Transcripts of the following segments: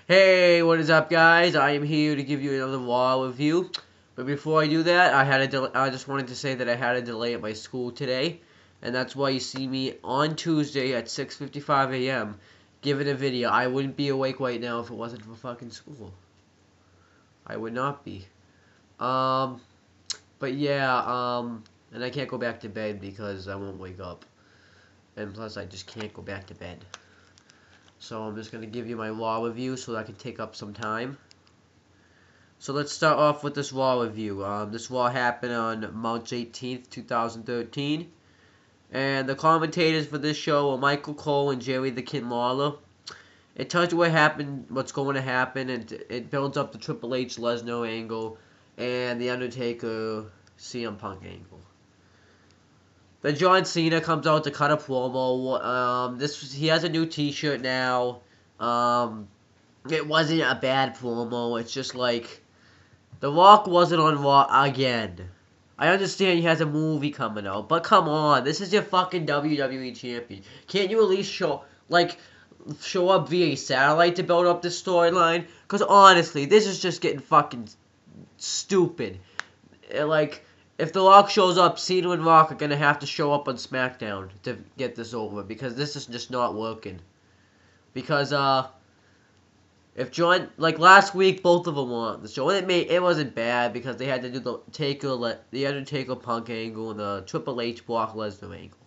Hey, what is up, guys? I am here to give you another RAW review. But before I do that, I just wanted to say that I had a delay at my school today, and that's why you see me on Tuesday at 6:55 a.m. giving a video. I wouldn't be awake right now if it wasn't for fucking school. I would not be. Um, but yeah, and I can't go back to bed because I won't wake up, and plus I just can't go back to bed. So I'm just gonna give you my RAW review so that I can take up some time. So let's start off with this RAW review. This RAW happened on March 18th, 2013. And the commentators for this show were Michael Cole and Jerry the King Lawler. It tells you what happened, what's going to happen, and it builds up the Triple H Lesnar angle and the Undertaker CM Punk angle. Then John Cena comes out to cut a promo. He has a new T-shirt now. It wasn't a bad promo. It's just like The Rock wasn't on Raw again. I understand he has a movie coming out, but come on, this is your fucking WWE champion. Can't you at least show up via satellite to build up this storyline? Because honestly, this is just getting fucking stupid. Like, if The Rock shows up, Cena and Rock are gonna have to show up on SmackDown to get this over, because this is just not working. Because, if John, like last week, both of them were on the show, and it wasn't bad because they had to do the Undertaker Punk angle and the Triple H Brock Lesnar angle.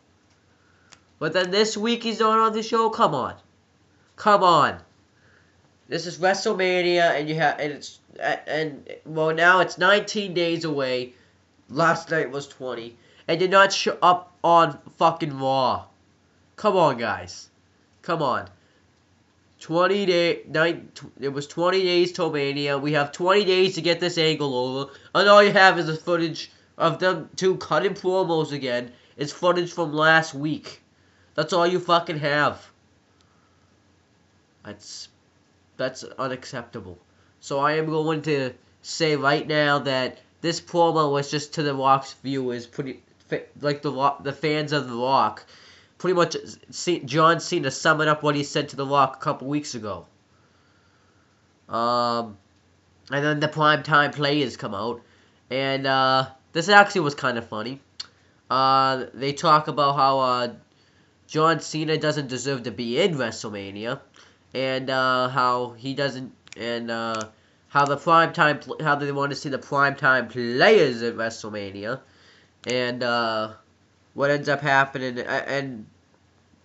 But then this week he's not on the show. Come on. This is WrestleMania, and now it's 19 days away. Last night was 20, and did not show up on fucking Raw. Come on, guys. Come on. It was 20 days till Mania. We have 20 days to get this angle over. And all you have is the footage of them two cutting promos again. It's footage from last week. That's all you fucking have. That's unacceptable. So I am going to say right now that this promo was just to The Rock's viewers, like the fans of The Rock. Pretty much, John Cena summing up what he said to The Rock a couple weeks ago. And then the primetime players come out. And this actually was kind of funny. They talk about how John Cena doesn't deserve to be in WrestleMania. And how he doesn't... And how they want to see the primetime players at WrestleMania. And what ends up happening, and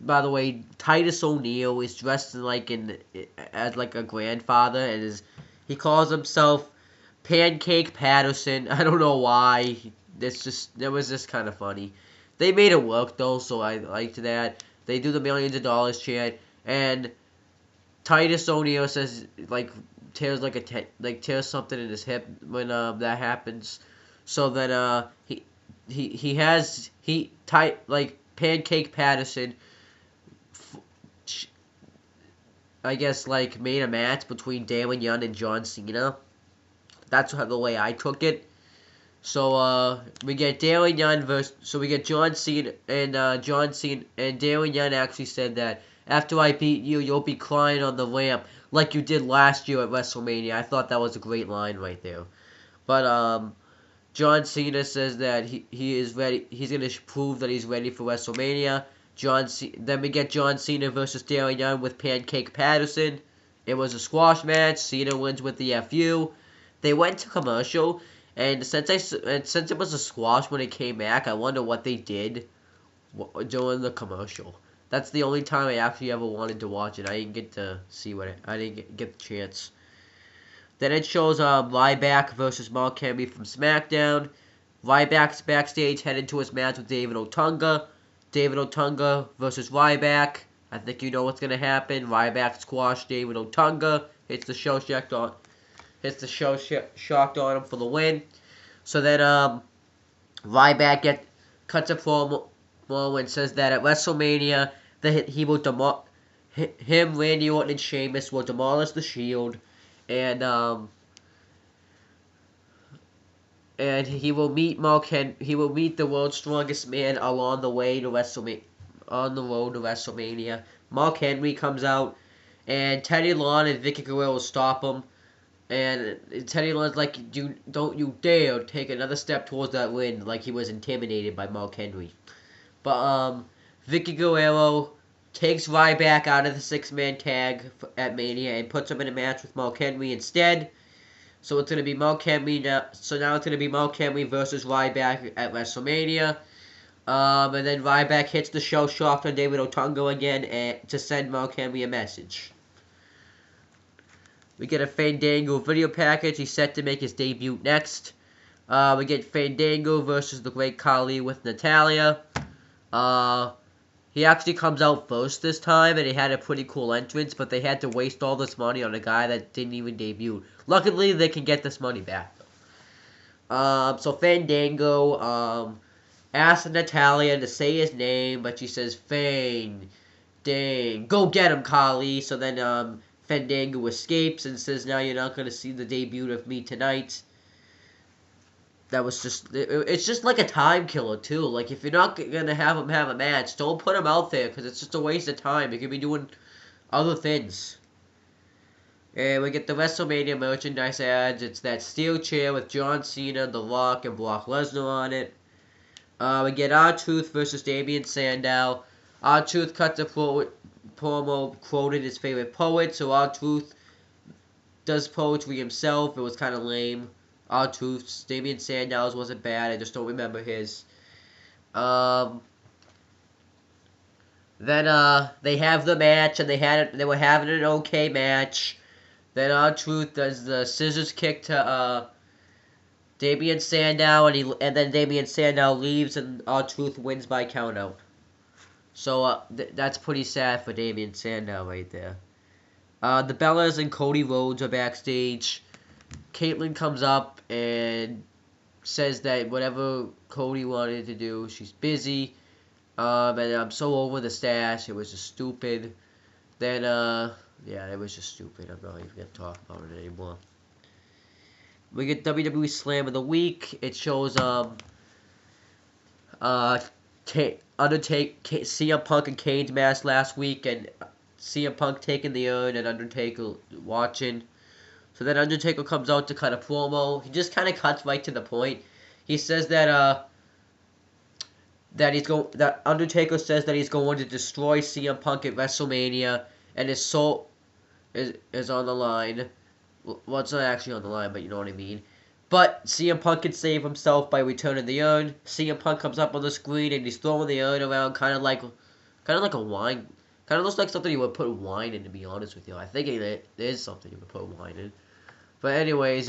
by the way, Titus O'Neil is dressed as like a grandfather, and he calls himself Pancake Patterson. I don't know why. That was just kind of funny. They made it work though, so I liked that. They do the millions of dollars chant, and Titus O'Neil says tears something in his hip when that happens. So then Pancake Patterson, I guess, made a match between Darren Young and John Cena. That's the way I took it. So we get Darren Young so we get John Cena, and Darren Young actually said that after I beat you, you'll be crying on the ramp like you did last year at WrestleMania. I thought that was a great line right there. But John Cena says that he is ready. He's going to prove that he's ready for WrestleMania. Then we get John Cena versus Darren Young with Pancake Patterson. It was a squash match. Cena wins with the FU. They went to commercial, and since it was a squash when it came back, I wonder what they did during the commercial. That's the only time I actually ever wanted to watch it. I didn't get to see I didn't get the chance. Then it shows Ryback versus Mark Henry from SmackDown. Ryback's backstage headed to his match with David Otunga. David Otunga versus Ryback. I think you know what's gonna happen. Ryback squashed David Otunga. Hits the show shocked on him for the win. So then Ryback cuts a promo and says that at WrestleMania that him, Randy Orton, and Sheamus will demolish the Shield. And he will meet the world's strongest man along the way to WrestleMania. On the road to WrestleMania, Mark Henry comes out, and Teddy Long and Vicky Guerrero stop him. And Teddy Long's like, don't you dare take another step towards that win, like he was intimidated by Mark Henry. But Vicky Guerrero takes Ryback out of the six-man tag at Mania and puts him in a match with Mark Henry instead. So it's gonna be Mark Henry now. So now it's gonna be Mark Henry versus Ryback at WrestleMania. And then Ryback hits the show shock on David Otunga again to send Mark Henry a message. We get a Fandango video package. He's set to make his debut next. We get Fandango versus the Great Khali with Natalya. He actually comes out first this time, and he had a pretty cool entrance, but they had to waste all this money on a guy that didn't even debut. Luckily, they can get this money back, though. So Fandango asks Natalya to say his name, but she says, go get him, Khali. So then Fandango escapes and says, now you're not going to see the debut of me tonight. That was just, it's just like a time killer, too. Like, if you're not going to have him have a match, don't put him out there, because it's just a waste of time. You could be doing other things. And we get the WrestleMania merchandise ads. It's that steel chair with John Cena, The Rock, and Brock Lesnar on it. We get R-Truth versus Damian Sandow. R-Truth cuts a promo quoted his favorite poet, so R-Truth does poetry himself. It was kind of lame. R-Truth's, Damian Sandow's wasn't bad. I just don't remember his. Then they have the match, and they were having an okay match. Then R-Truth does the scissors kick to Damian Sandow, and then Damian Sandow leaves, and R-Truth wins by countout. So that's pretty sad for Damian Sandow right there. The Bellas and Cody Rhodes are backstage. Caitlyn comes up and says that whatever Cody wanted to do, she's busy. And I'm so over the stash. It was just stupid. Then, yeah, it was just stupid. I'm not even going to talk about it anymore. We get WWE Slam of the Week. It shows, CM Punk and Kane's match last week, and CM Punk taking the urn and Undertaker watching. So then Undertaker comes out to cut a promo. He just kind of cuts right to the point. He says that Undertaker says that he's going to destroy CM Punk at WrestleMania, and his soul is on the line. Well, it's not actually on the line, but you know what I mean. But CM Punk can save himself by returning the urn. CM Punk comes up on the screen and he's throwing the urn around, kind of like a wine. Kind of looks like something you would put wine in, to be honest with you. I think it is something you would put wine in. But anyways,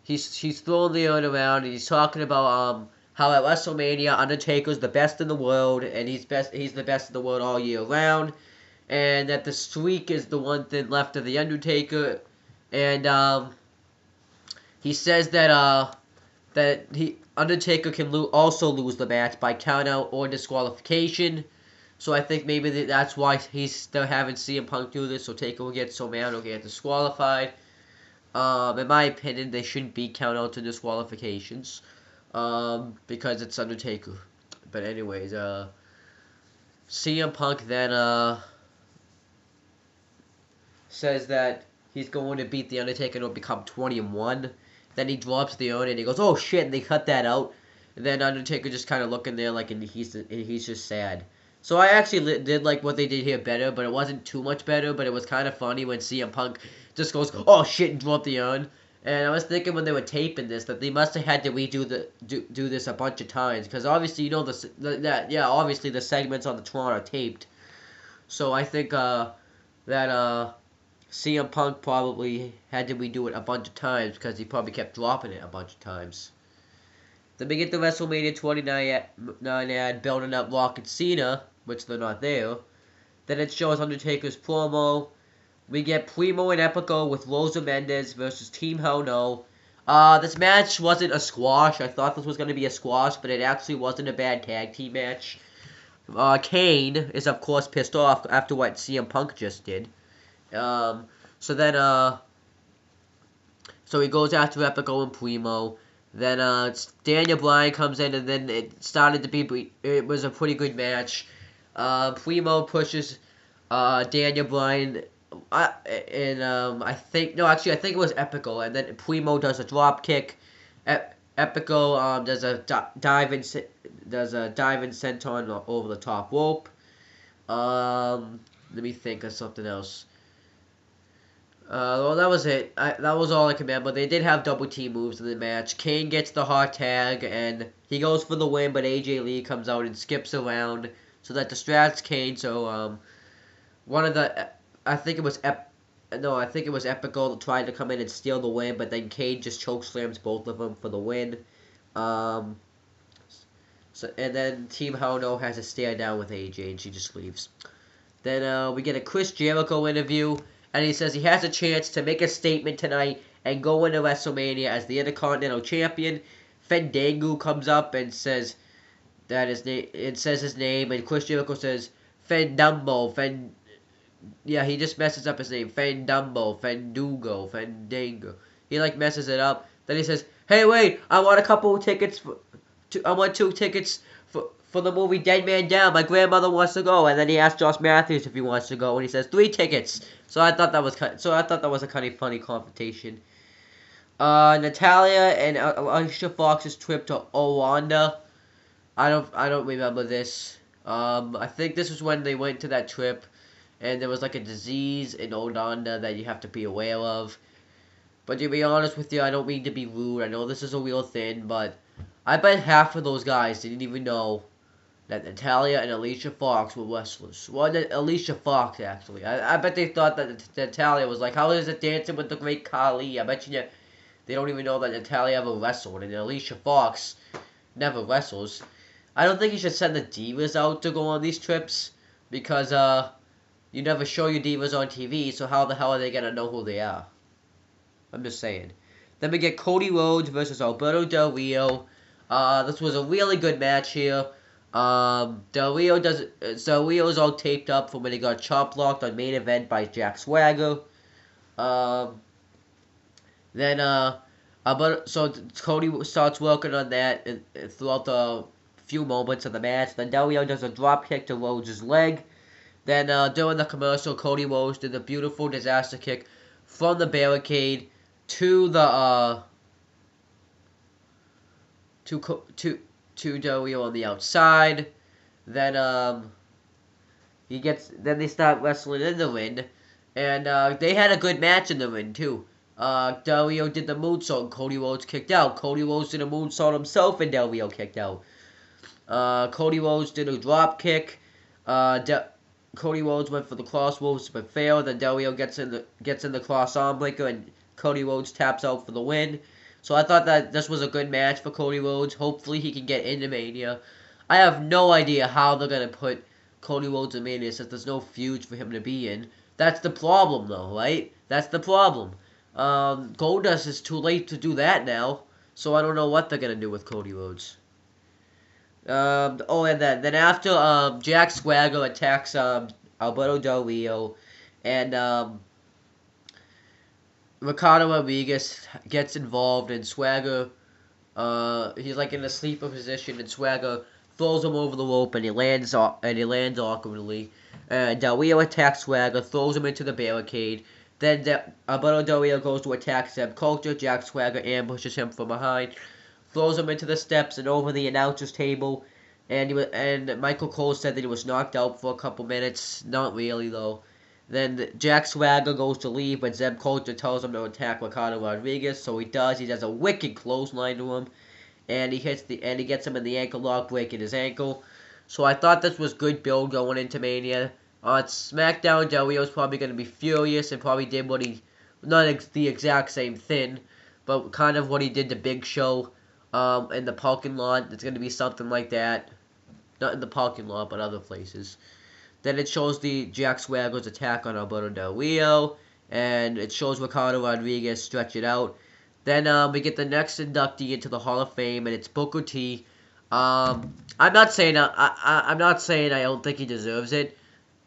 he's throwing the urn around, and he's talking about how at WrestleMania Undertaker's the best in the world, and he's the best in the world all year round, and that the streak is the one thing left of the Undertaker, and he says that Undertaker can also lose the match by countout or disqualification. So I think maybe that's why he's still having CM Punk do this, so Taker will get so mad or get disqualified. In my opinion, they shouldn't be countouts and disqualifications, because it's Undertaker. But anyways, CM Punk then says that he's going to beat the Undertaker and will become 20-1. Then he drops the urn and he goes, "Oh shit!" and they cut that out. And then Undertaker just kind of looking there like, and he's just sad. So I actually did like what they did here better, but it wasn't too much better. But it was kind of funny when CM Punk just goes, "Oh shit!" and drop the urn. And I was thinking when they were taping this that they must have had to redo do this a bunch of times, because obviously obviously the segments on the Tron are taped. So I think that CM Punk probably had to redo it a bunch of times because he probably kept dropping it a bunch of times. Then we get the WrestleMania 29 ad building up Rock and Cena, which they're not there. Then it shows Undertaker's promo. We get Primo and Epico with Rosa Mendes versus Team Hell No. This match wasn't a squash. I thought this was going to be a squash, but it actually wasn't a bad tag team match. Kane is, of course, pissed off after what CM Punk just did. So he goes after Epico and Primo. Then Daniel Bryan comes in, and then it was a pretty good match. Primo pushes Daniel Bryan I think no, actually I think it was Epico, and then Primo does a drop kick. Epico does a dive and senton over the top rope. Let me think of something else. Well, that was it. That was all I can remember. They did have double team moves in the match. Kane gets the hot tag, and he goes for the win, but AJ Lee comes out and skips around, so that distracts Kane. So, one of the, I think it was I think it was Epico trying to come in and steal the win, but then Kane just chokeslams both of them for the win. And then Team Hell No has a stare down with AJ, and she just leaves. Then we get a Chris Jericho interview, and he says he has a chance to make a statement tonight and go into WrestleMania as the Intercontinental Champion. Fandango comes up and says that his name. It says his name, and Chris Jericho says Fandango. Yeah, he just messes up his name. Fandango, Fandango. He messes it up. Then he says, "Hey, wait! I want a couple of tickets. I want 2 tickets for the movie Dead Man Down. My grandmother wants to go." And then he asks Josh Matthews if he wants to go, and he says 3 tickets. So I thought that was a kind of funny confrontation. Natalia and Alicia Fox's trip to Rwanda. I don't remember this. I think this was when they went to that trip, and there was a disease in Rwanda that you have to be aware of. But to be honest with you, I don't mean to be rude. I know this is a real thing, but I bet half of those guys didn't even know that Natalia and Alicia Fox were wrestlers. Well, Alicia Fox, actually. I bet they thought that Natalia was how is it dancing with the great Khali? I bet you they don't even know that Natalia ever wrestled, and Alicia Fox never wrestles. I don't think you should send the divas out to go on these trips, because you never show your divas on TV, so how the hell are they going to know who they are? I'm just saying. Then we get Cody Rhodes versus Alberto Del Rio. This was a really good match here. Del Rio's all taped up from when he got chop blocked on main event by Jack Swagger. So Cody starts working on that throughout the few moments of the match. Then Del Rio does a drop kick to Rhodes' leg. Then during the commercial, Cody Rhodes did a beautiful disaster kick from the barricade to the to Del Rio on the outside. Then they start wrestling in the ring, and they had a good match in the ring too. Del Rio did the moonsault and Cody Rhodes kicked out. Cody Rhodes did a moonsault himself and Del Rio kicked out. Cody Rhodes did a drop kick. Cody Rhodes went for the crossroads but failed. Then Del Rio gets in the cross arm breaker and Cody Rhodes taps out for the win. So I thought that this was a good match for Cody Rhodes. Hopefully he can get into Mania. I have no idea how they're going to put Cody Rhodes in Mania since there's no feuds for him to be in. That's the problem though, right? That's the problem. Goldust is too late to do that now. So I don't know what they're going to do with Cody Rhodes. And then after Jack Swagger attacks Alberto Del Rio, and Ricardo Rodriguez gets involved, and Swagger, he's in a sleeper position, and Swagger throws him over the rope, and he lands awkwardly. Del Rio attacks Swagger, throws him into the barricade. Then Alberto Del Rio goes to attack Zeb Coulter. Jack Swagger ambushes him from behind, throws him into the steps and over the announcer's table. And Michael Cole said that he was knocked out for a couple minutes. Not really, though. Then Jack Swagger goes to leave, but Zeb Coulter tells him to attack Ricardo Rodriguez. So he does. He does a wicked clothesline to him, and he gets him in the ankle lock, breaking his ankle. So I thought this was good build going into Mania. On SmackDown, Del Rio's probably going to be furious and probably did not the exact same thing, but kind of what he did to Big Show in the parking lot. It's going to be something like that. Not in the parking lot, but other places. Then it shows the Jack Swagger's attack on Alberto Del Rio, and it shows Ricardo Rodriguez stretch it out. Then we get the next inductee into the Hall of Fame, and it's Booker T. I'm not saying I don't think he deserves it.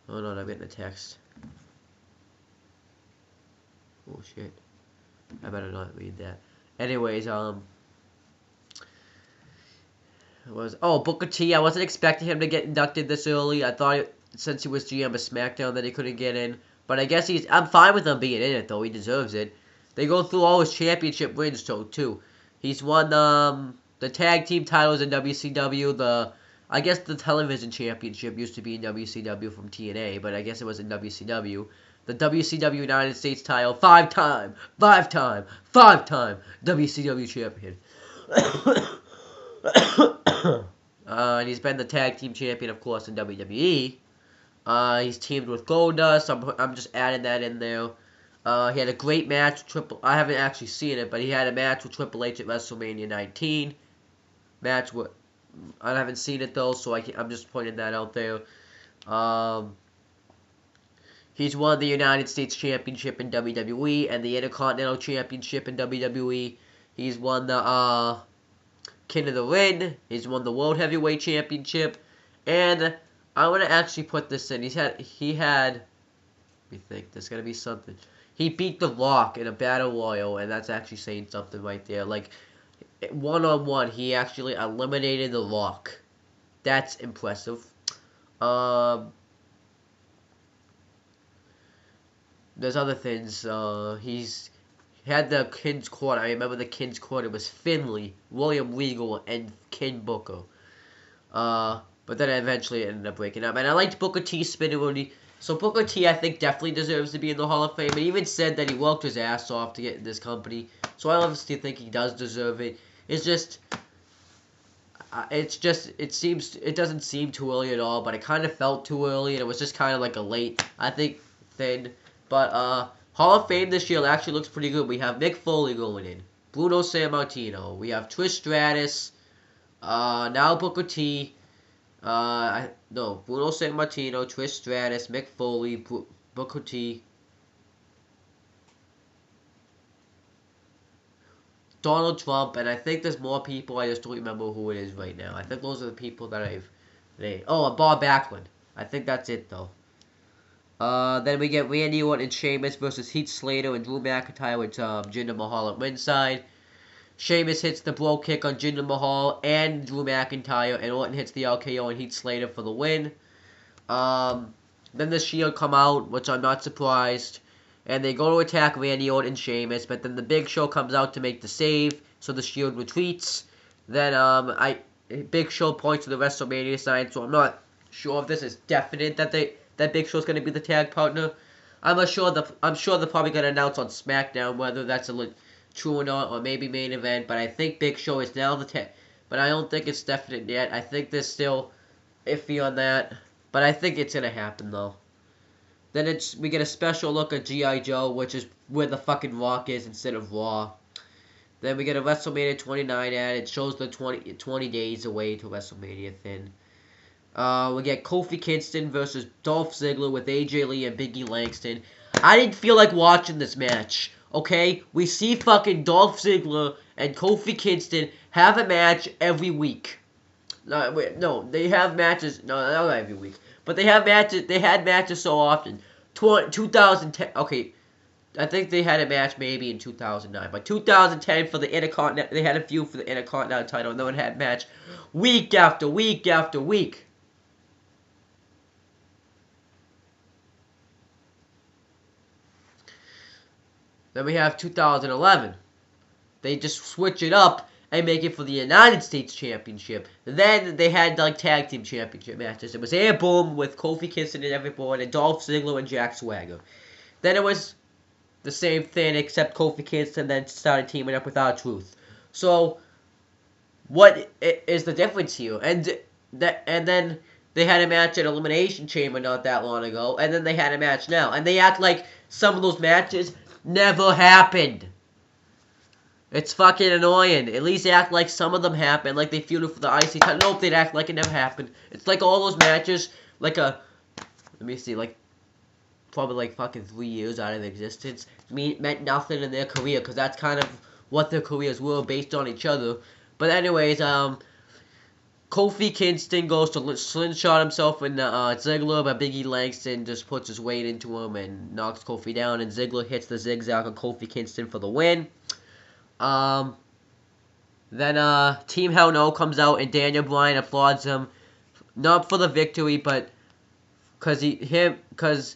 Hold on, I'm getting a text. Oh shit, I better not read that. Anyways, Booker T. I wasn't expecting him to get inducted this early. I thought since he was GM of SmackDown that he couldn't get in. But I guess I'm fine with him being in it, though. He deserves it. They go through all his championship wins, too. He's won the tag team titles in WCW. I guess the television championship used to be in WCW from TNA, but I guess it was in WCW. The WCW United States title, five-time WCW champion. And he's been the tag team champion, of course, in WWE. He's teamed with Goldust. I'm just adding that in there. He had a great match with I haven't actually seen it, but he had a match with Triple H at WrestleMania 19. I haven't seen it though, so I'm just pointing that out there. He's won the United States Championship in WWE and the Intercontinental Championship in WWE. He's won the King of the Ring. He's won the World Heavyweight Championship, and I want to actually put this in. Let me think. There's gonna be something. He beat The Rock in a battle royal, and that's actually saying something right there. Like, one-on-one, he actually eliminated The Rock. That's impressive. There's other things. He's had the King's Court. I remember the King's Court. It was Finlay, William Regal, and Ken Booker. But then eventually it ended up breaking up. And I liked Booker T spinning. So Booker T, I think, definitely deserves to be in the Hall of Fame. And he even said that he worked his ass off to get in this company. So I obviously think he does deserve it. It doesn't seem too early at all. But it kind of felt too early, and it was just kind of like a late, I think, thing. But Hall of Fame this year actually looks pretty good. We have Mick Foley going in, Bruno Sammartino. We have Trish Stratus. Now Booker T. Bruno Sammartino, Trish Stratus, Mick Foley, Booker T, Donald Trump, and I think there's more people. I just don't remember who it is right now. I think those are the people that I've named. Oh, and Bob Backlund. I think that's it, though. Then we get Randy Orton and Sheamus versus Heath Slater and Drew McIntyre with Jinder Mahal at ringside. Sheamus hits the bro kick on Jinder Mahal and Drew McIntyre, and Orton hits the RKO on Heath Slater for the win. Then the Shield come out, which I'm not surprised, and they go to attack Randy Orton and Sheamus, but then the Big Show comes out to make the save, so the Shield retreats. Then Big Show points to the WrestleMania sign, so I'm not sure if this is definite that Big Show's going to be the tag partner. I'm sure they're probably going to announce on SmackDown whether that's true or not, or maybe main event, but I think Big Show is now the tag. But I don't think it's definite yet. I think they're still iffy on that, but I think it's gonna happen though. Then we get a special look at G.I. Joe, which is where the fucking Rock is instead of Raw. Then we get a WrestleMania 29 ad. It shows the 20 days away to WrestleMania thing. We get Kofi Kingston versus Dolph Ziggler with AJ Lee and Biggie Langston. I didn't feel like watching this match. Okay, we see fucking Dolph Ziggler and Kofi Kingston have a match every week. No, they have matches. No, not every week, but they have matches. They had matches so often. 2010. Okay, I think they had a match maybe in 2009, but 2010 for the Intercontinental. They had a few for the Intercontinental title, and no one had match week after week after week. Then we have 2011. They just switch it up and make it for the United States Championship. Then they had like tag team championship matches. It was Air Boom with Kofi Kingston and everyone, and Dolph Ziggler and Jack Swagger. Then it was the same thing, except Kofi Kingston then started teaming up with R-Truth. So, what is the difference here? And then they had a match at Elimination Chamber not that long ago, and then they had a match now. And they act like some of those matches never happened. It's fucking annoying. At least act like some of them happened, like they feuded for the IC title. Nope, they'd act like it never happened. It's like all those matches, like let me see, like, probably like fucking 3 years out of existence, meant nothing in their career, because that's kind of what their careers were, based on each other. But anyways, Kofi Kingston goes to slingshot himself in Ziggler, but Biggie Langston just puts his weight into him and knocks Kofi down, and Ziggler hits the zigzag on Kofi Kingston for the win. Then Team Hell No comes out, and Daniel Bryan applauds him, not for the victory, but because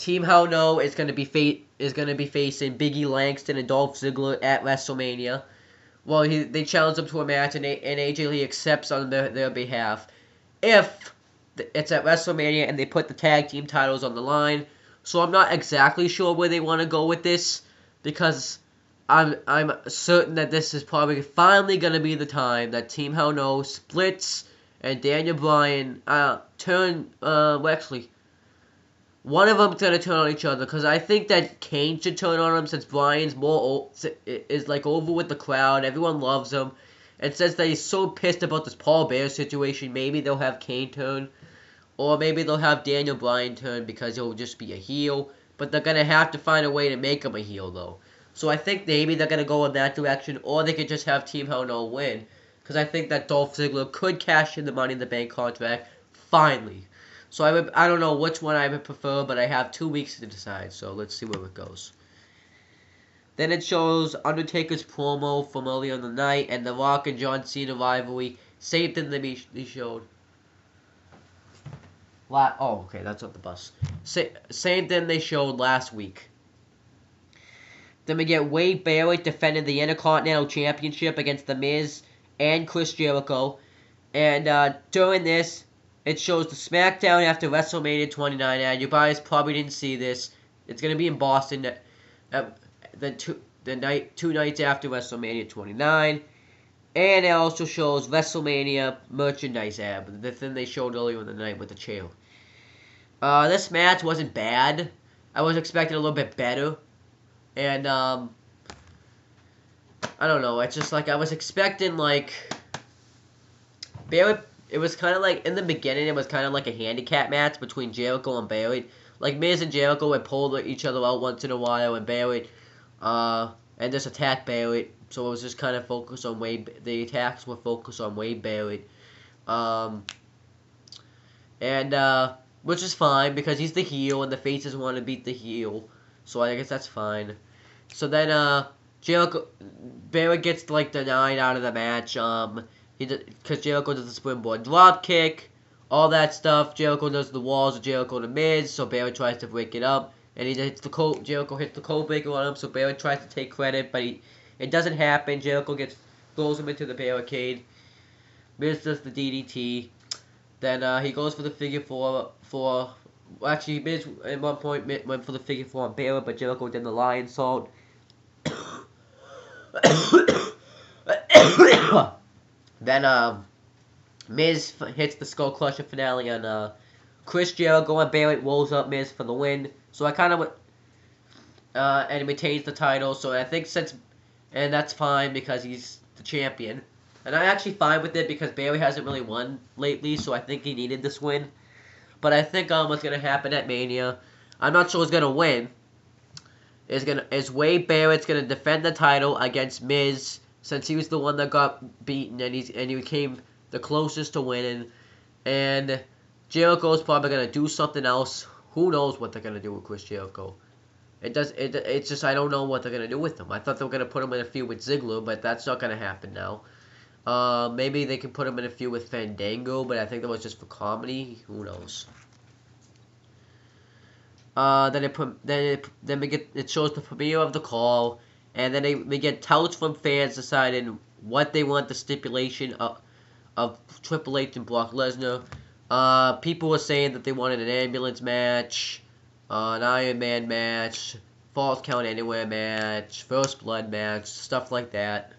Team Hell No is gonna be facing Biggie Langston and Dolph Ziggler at WrestleMania. Well, they challenge them to a match, and AJ Lee accepts on their behalf. If it's at WrestleMania and they put the tag team titles on the line, so I'm not exactly sure where they want to go with this, because I'm certain that this is probably finally gonna be the time that Team Hell No splits and Daniel Bryan actually, one of them's gonna turn on each other, because I think that Kane should turn on him, since Bryan's is like over with the crowd. Everyone loves him, and since that he's so pissed about this Paul Bear situation, maybe they'll have Kane turn, or maybe they'll have Daniel Bryan turn because he'll just be a heel. But they're gonna have to find a way to make him a heel though. So I think maybe they're gonna go in that direction, or they could just have Team Hell No win, because I think that Dolph Ziggler could cash in the Money in the Bank contract finally. So I don't know which one I would prefer, but I have 2 weeks to decide. So let's see where it goes. Then it shows Undertaker's promo from earlier in the night and The Rock and John Cena rivalry. Same thing they showed. Oh, okay, that's not the bus. Same thing they showed last week. Then we get Wade Barrett defending the Intercontinental Championship against The Miz and Chris Jericho. And during this, it shows the SmackDown after WrestleMania 29. And you guys probably didn't see this. It's going to be in Boston two nights after WrestleMania 29. And it also shows WrestleMania merchandise ad, the thing they showed earlier in the night with the chair. This match wasn't bad. I was expecting a little bit better. And, I don't know. It's just like I was expecting, like, Barrett. It was kind of like, in the beginning, it was kind of like a handicap match between Jericho and Barrett. Like, Miz and Jericho would pull each other out once in a while, and Barrett, and just attack Barrett. So it was just kind of focused on the attacks were focused on Wade Barrett. Which is fine, because he's the heel, and the faces want to beat the heel. So I guess that's fine. So then, Barrett gets, like, denied out of the match, because Jericho does the springboard drop kick, all that stuff. Jericho does the walls of Jericho to Miz, so Barrett tries to break it up, and Jericho hits the code breaker on him, so Barrett tries to take credit, but it doesn't happen. Jericho throws him into the barricade. Miz does the DDT. Then he goes for the figure four. Actually, Miz at one point went for the figure four on Barrett, but Jericho did the lion salt. Then Miz hits the Skull Crusher finale on Chris Jericho, and Barrett rolls up Miz for the win. So I kind of and he retains the title. So I think and that's fine because he's the champion. And I'm actually fine with it because Barrett hasn't really won lately, so I think he needed this win. But I think what's gonna happen at Mania, I'm not sure who's gonna win. Is Wade Barrett's gonna defend the title against Miz, since he was the one that got beaten and he became the closest to winning. And Jericho's probably gonna do something else. Who knows what they're gonna do with Chris Jericho? It's just I don't know what they're gonna do with him. I thought they were gonna put him in a feud with Ziggler, but that's not gonna happen now. Maybe they can put him in a feud with Fandango, but I think that was just for comedy. Who knows? Then it shows the premiere of the call, and then we get touts from fans deciding what they want the stipulation of Triple H and Brock Lesnar. People were saying that they wanted an ambulance match, an Iron Man match, Falls Count Anywhere match, First Blood match, stuff like that.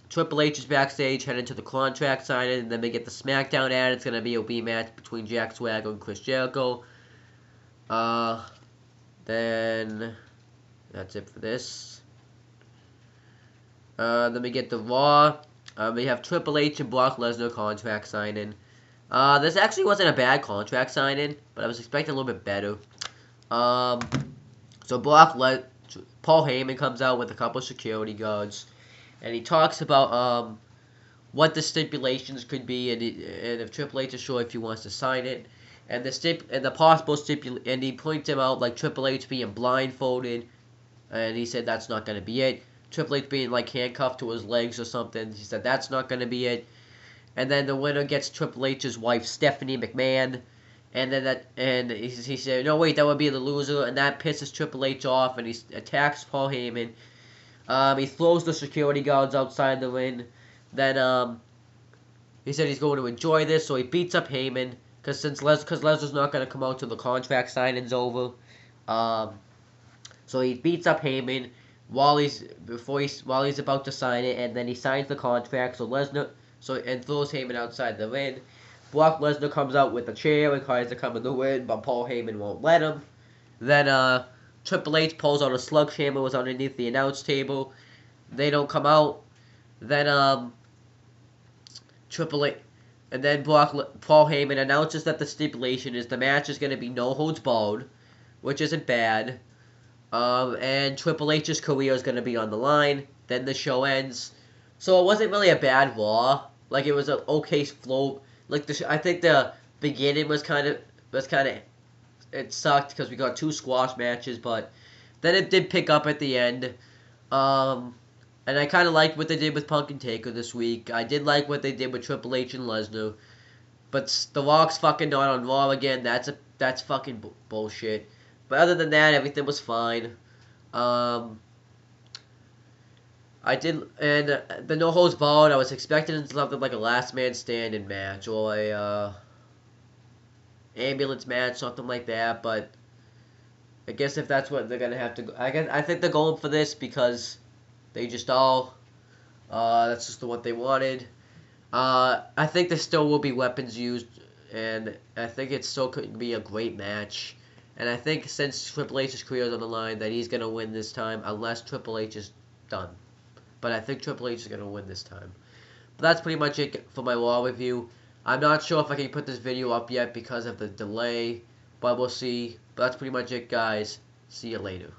Triple H is backstage heading to the contract signing, and then they get the SmackDown ad. It's going to be a rematch between Jack Swagger and Chris Jericho. Then that's it for this. Then we get the Raw. We have Triple H and Brock Lesnar contract signing. This actually wasn't a bad contract signing, but I was expecting a little bit better. So Paul Heyman comes out with a couple of security guards, and he talks about what the stipulations could be, and if Triple H is sure if he wants to sign it, and the possible stipulation, and he points him out like Triple H being blindfolded, and he said that's not going to be it. Triple H being like handcuffed to his legs or something, he said that's not going to be it. And then the winner gets Triple H's wife Stephanie McMahon, And he said, no wait, that would be the loser, and that pisses Triple H off, and he attacks Paul Heyman. He throws the security guards outside the ring. Then he said he's going to enjoy this, so he beats up Heyman because Lesnar's not going to come out till the contract signing's over. So he beats up Heyman while he's about to sign it, and then he signs the contract. So and throws Heyman outside the ring. Brock Lesnar comes out with a chair and tries to come in the ring, but Paul Heyman won't let him. Then Triple H pulls out a sledgehammer was underneath the announce table. They don't come out. Then Triple H and then Paul Heyman announces that the stipulation is the match is going to be no holds barred, which isn't bad. And Triple H's career is going to be on the line. Then the show ends. So it wasn't really a bad Raw. Like, it was an okay flow. Like, I think the beginning was kind of it sucked because we got 2 squash matches, but then it did pick up at the end. And I kind of liked what they did with Punk and Taker this week. I did like what they did with Triple H and Lesnar. But The Rock's fucking not on Raw again. That's fucking bullshit. But other than that, everything was fine. And the No Holds Barred, I was expecting something like a Last Man Standing match or a ambulance match, something like that. But I guess if that's what they're gonna have to go, I think they're going for this because they just that's just what they wanted. I think there still will be weapons used, and I think it still could be a great match. And I think since Triple H's career is on the line, that he's going to win this time, unless Triple H is done. But I think Triple H is going to win this time. But that's pretty much it for my Raw review. I'm not sure if I can put this video up yet because of the delay, but we'll see. But that's pretty much it, guys. See you later.